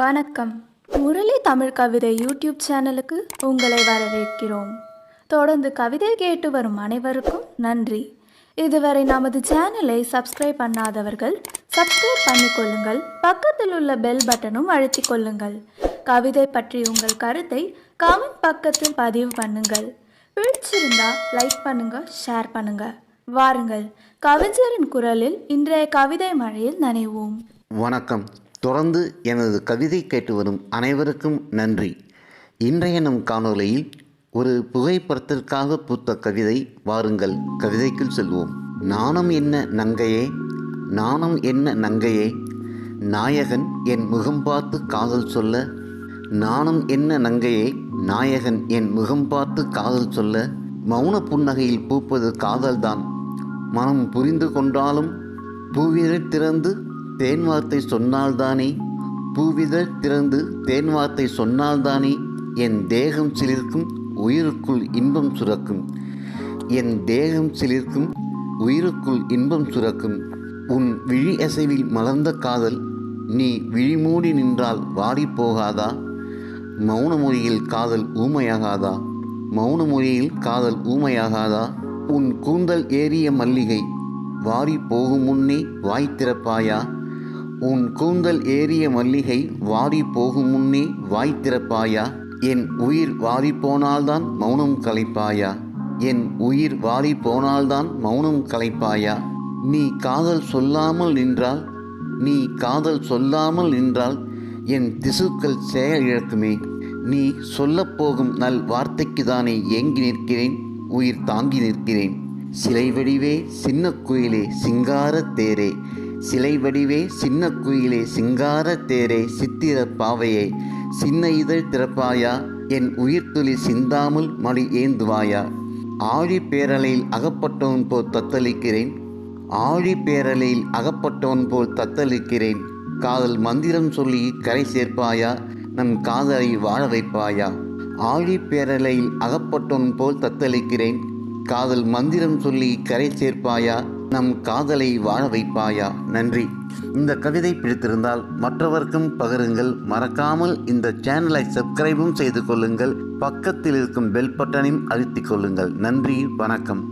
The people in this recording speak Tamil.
வணக்கம். முரளி தமிழ் கவிதை யூடியூப் சேனலுக்கு உங்களை வரவேற்கிறோம். தொடர்ந்து கவிதை கேட்டு வரும் அனைவருக்கும் நன்றி. இதுவரை நமது சேனலை சப்ஸ்கிரைப் பண்ணாதவர்கள் சப்ஸ்கிரைப் பண்ணிக்கொள்ளுங்கள். பக்கத்தில் உள்ள பெல் பட்டனும் அழுத்திக் கொள்ளுங்கள். கவிதை பற்றி உங்கள் கருத்தை கமெண்ட் பக்கத்தில் பதிவு பண்ணுங்கள். பிடிச்சிருந்தா லைக் பண்ணுங்க, ஷேர் பண்ணுங்க. வாருங்கள், கவிஞரின் குரலில் இன்றைய கவிதை மழையில் நனைவோம். வணக்கம். தொடர்ந்து எனது கவிதை கேட்டு வரும் அனைவருக்கும் நன்றி. இன்றைய நம் காணொளியில் ஒரு புகைப்படத்திற்காக பூத்த கவிதை. வாருங்கள், கவிதைக்குள் செல்வோம். நாணம் என்ன நங்கையே, நாணம் என்ன நங்கையே, நாயகன் என் முகம் பார்த்து காதல் சொல்ல. நாணம் என்ன நங்கையே, நாயகன் என் முகம் பார்த்து காதல் சொல்ல. மௌன புன்னகையில் பூப்பது காதல்தான், மனம் புரிந்து கொண்டாலும் பூவிதழ் திறந்து தேன் வார்த்தை சொன்னால்தானே, பூவிதழ் திறந்து தேன் வார்த்தை சொன்னால்தானே என் தேகம் சிலிர்க்கும் உயிருக்குள் இன்பம் சுரக்கும். என் தேகம் சிலிர்க்கும் உயிருக்குள் இன்பம் சுரக்கும். உன் விழி அசைவில் மலர்ந்த காதல் நீ விழிமூடி நின்றால் வாடி போகாதா? மௌன மொழியில் காதல் ஊமையாகாதா? மௌன மொழியில் காதல் ஊமையாகாதா? உன் கூந்தல் ஏறிய மல்லிகை வாடி போகும் முன்னே வாய் திறப்பாயா? உன் கூந்தல் ஏறிய மல்லிகை வாடி போகும் முன்னே வாய் திறப்பாயா? என் உயிர் வாடி போனால்தான் மௌனம் கலைப்பாயா? என் உயிர் வாடி போனால்தான் மௌனம் கலைப்பாயா? நீ காதல் சொல்லாமல் நின்றால், நீ காதல் சொல்லாமல் நின்றால் என் திசுக்கள் செயல் இழக்குமே. நீ சொல்லப்போகும் நல் வார்த்தைக்கு தானே ஏங்கி நிற்கிறேன், உயிர் தாங்கி நிற்கிறேன். சிலை வடிவே சின்ன குயிலே சிங்கார தேரே, சிலை வடிவே சின்ன குயிலே சிங்கார தேரே, சித்திர பாவையே சின்ன இதழ் திறப்பாயா? என் உயிர் துளி சிந்தாமல் மடி ஏந்துவாயா? ஆழி பேரலையில் அகப்பட்டவன் போல் தத்தளிக்கிறேன், ஆழி பேரலையில் அகப்பட்டவன் போல் தத்தளிக்கிறேன். காதல் மந்திரம் சொல்லி கரை சேர்ப்பாயா? நம் காதலை வாழ வைப்பாயா? ஆழி பேரலையில் அகப்பட்டவன் போல் தத்தளிக்கிறேன். காதல் மந்திரம் சொல்லி கரை சேர்ப்பாயா? நம் காதலை வாழ வைப்பாயா? நன்றி. இந்த கவிதை பிடித்திருந்தால் மற்றவர்க்கும் பகிருங்கள். மறக்காமல் இந்த சேனலை சப்ஸ்கிரைபும் செய்து கொள்ளுங்கள். பக்கத்தில் இருக்கும் பெல் பட்டனையும் அழுத்திக் கொள்ளுங்கள். நன்றி, வணக்கம்.